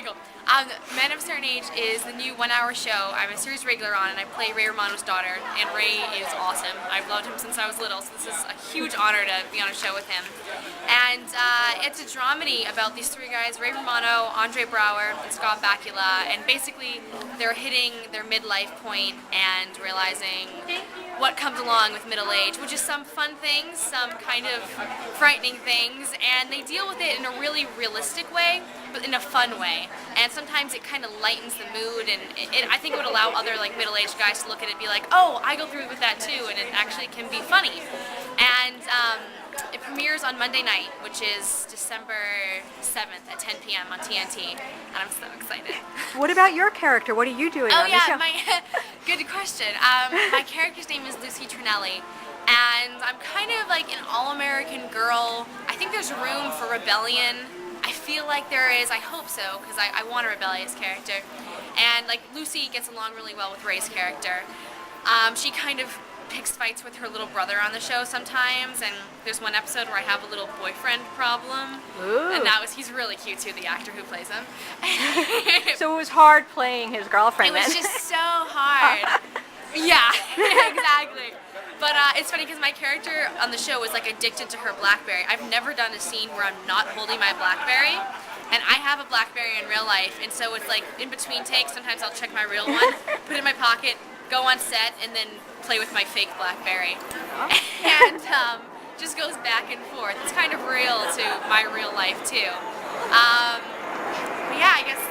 cool. Men of a Certain Age is the new 1-hour show. I'm a series regular on, and I play Ray Romano's daughter, and Ray is awesome. I've loved him since I was little, so this is a huge honor to be on a show with him. And it's a dramedy about these three guys, Ray Romano, Andre Brower, and Scott Bakula, and basically they're hitting their midlife point and realizing what comes along with middle age, which is some fun things, some kind of frightening things, and they deal with it in a really realistic way, but in a fun way. And sometimes it kind of lightens the mood, and I think it would allow other like middle-aged guys to look at it and be like, oh, I go through with that too, and it actually can be funny. And it premieres on Monday night, which is December 7th at 10 p.m. on TNT, and I'm so excited. What about your character? What are you doing on the show? Good question. My character's name is Lucy Trinelli, and I'm kind of like an all-American girl. I think there's room for rebellion. I feel like there is. I hope so, because I want a rebellious character. And like Lucy gets along really well with Ray's character. She kind of picks fights with her little brother on the show sometimes, and there's one episode where I have a little boyfriend problem. Ooh. And he's really cute too, the actor who plays him. So it was hard playing his girlfriend then? It was just so hard. Yeah, exactly. But it's funny because my character on the show was like addicted to her BlackBerry. I've never done a scene where I'm not holding my BlackBerry, and I have a BlackBerry in real life, and so it's like in between takes, sometimes I'll check my real one, put it in my pocket, go on set, and then play with my fake BlackBerry. And just goes back and forth. It's kind of real to my real life too. But yeah, I guess,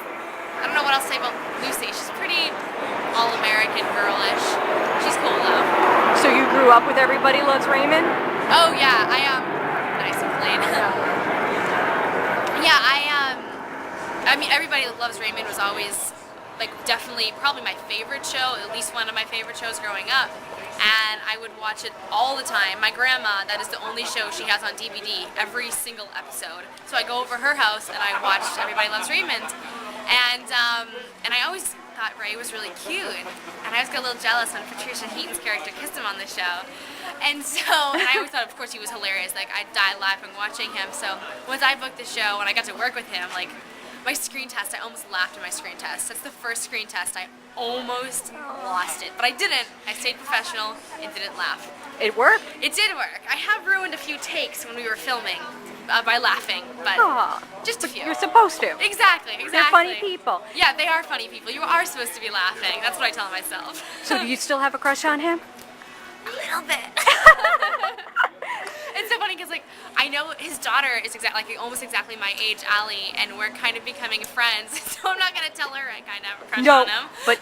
I don't know what else to say about Lucy. She's pretty all-American girlish. She's cool though. So you grew up with Everybody Loves Raymond? Oh yeah, nice and plain. Yeah, I mean, Everybody Loves Raymond was always like definitely probably my favorite show, at least one of my favorite shows growing up. And I would watch it all the time. My grandma, that is the only show she has on DVD, every single episode. So I go over her house and I watched Everybody Loves Raymond. And I always thought Ray was really cute. And I always got a little jealous when Patricia Heaton's character kissed him on the show. And I always thought, of course, he was hilarious. Like, I died laughing watching him. So once I booked the show and I got to work with him, like, my screen test, I almost laughed at my screen test. That's the first screen test. I almost lost it. But I didn't. I stayed professional and didn't laugh. It worked? It did work. I have ruined a few takes when we were filming by laughing, but just a few. You're supposed to. Exactly. They're funny people. Yeah, they are funny people. You are supposed to be laughing. That's what I tell myself. So do you still have a crush on him? A little bit. It's so funny because, like, I know his daughter is almost exactly my age, Allie, and we're kind of becoming friends. So I'm not gonna tell her I kind of have a crush on him. But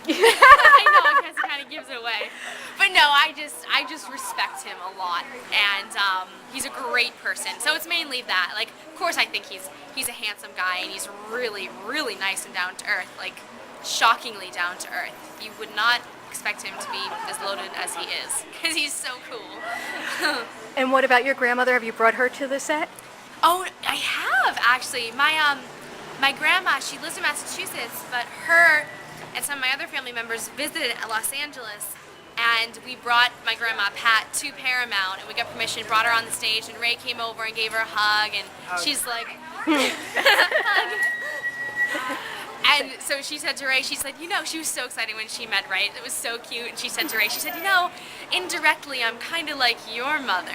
I know, because it kind of gives it away. But no, I just respect him a lot, and he's a great person. So it's mainly that. Like, of course, I think he's a handsome guy, and he's really, really nice and down to earth. Like, shockingly down to earth. You would not expect him to be as loaded as he is, because he's so cool. And what about your grandmother? Have you brought her to the set? Oh, I have actually. My grandma, she lives in Massachusetts, but her and some of my other family members visited Los Angeles, and we brought my grandma Pat to Paramount, and we got permission, brought her on the stage, and Ray came over and gave her a hug, and she's like, and so she said to Ray, she said, you know, she was so excited when she met Ray. It was so cute. And she said to Ray, she said, you know, indirectly, I'm kind of like your mother.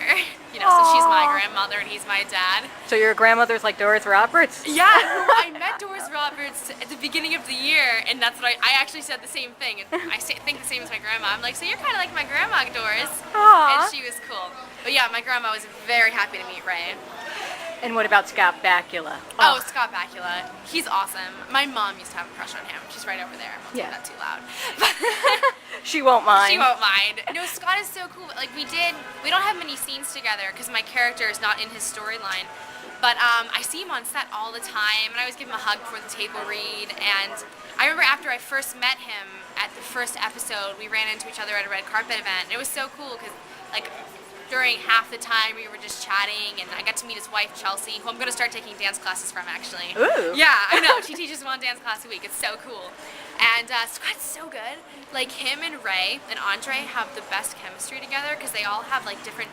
You know, so she's my grandmother and he's my dad. So your grandmother's like Doris Roberts? Yeah, I met Doris Roberts at the beginning of the year, and that's what I actually said the same thing. And I think the same as my grandma. I'm like, so you're kind of like my grandma, Doris. Aww. And she was cool. But yeah, my grandma was very happy to meet Ray. And what about Scott Bakula? Oh, Scott Bakula. He's awesome. My mom used to have a crush on him. She's right over there. I won't say that too loud. She won't mind. She won't mind. No, Scott is so cool. Like, we don't have many scenes together because my character is not in his storyline. But I see him on set all the time, and I always give him a hug before the table read. And I remember after I first met him at the first episode, we ran into each other at a red carpet event. And it was so cool because, like, during half the time we were just chatting, and I got to meet his wife Chelsea, who I'm going to start taking dance classes from actually. Ooh. Yeah, I know. She teaches one dance class a week. It's so cool. And Scott's so good. Like, him and Ray and Andre have the best chemistry together because they all have like different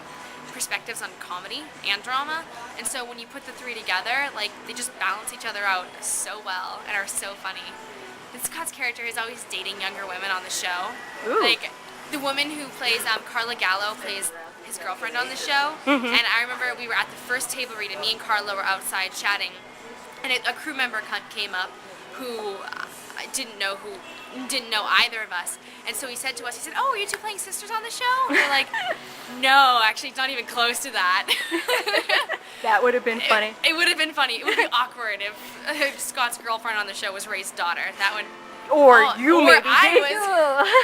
perspectives on comedy and drama, and so when you put the three together, like they just balance each other out so well and are so funny. And Scott's character is always dating younger women on the show. Ooh. Like the woman who plays Carla Gallo plays his girlfriend on the show, and I remember we were at the first table read, and me and Carla were outside chatting, and a crew member came up who I didn't know either of us, and so he said to us, he said, "Oh, are you two playing sisters on the show?" And we're like, "No, actually, it's not even close to that." That would have been funny. It would have been funny. It would be awkward if Scott's girlfriend on the show was Ray's daughter. That would. Or you or maybe. I was.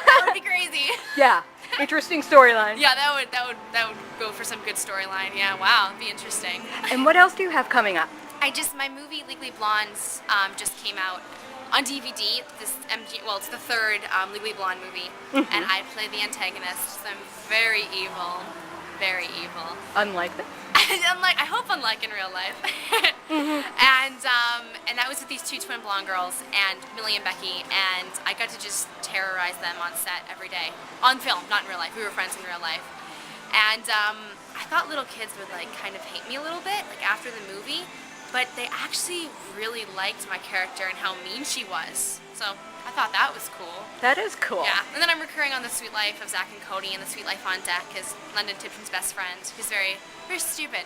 That would be crazy. Yeah. Interesting storyline. Yeah, that would go for some good storyline. Yeah, wow, it'd be interesting. And what else do you have coming up? My movie Legally Blondes just came out on DVD. It's the third Legally Blonde movie, and I play the antagonist. So I'm very evil, very evil. Unlike that. I hope unlike in real life. And that was with these two twin blonde girls, and Millie and Becky, and I got to just terrorize them on set every day. On film, not in real life. We were friends in real life. And I thought little kids would kind of hate me a little bit, after the movie, but they actually really liked my character and how mean she was. So I thought that was cool. That is cool. Yeah, and then I'm recurring on The Sweet Life of Zach and Cody and The Sweet Life on Deck as London Tipton's best friend, who's very, very stupid.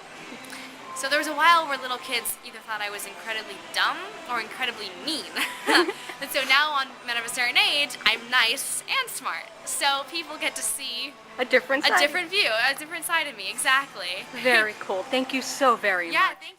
So there was a while where little kids either thought I was incredibly dumb or incredibly mean. And so now on Men of a Certain Age, I'm nice and smart. So people get to see a different side. A different view, a different side of me, exactly. Very cool. Thank you so very much. Yeah, thank you.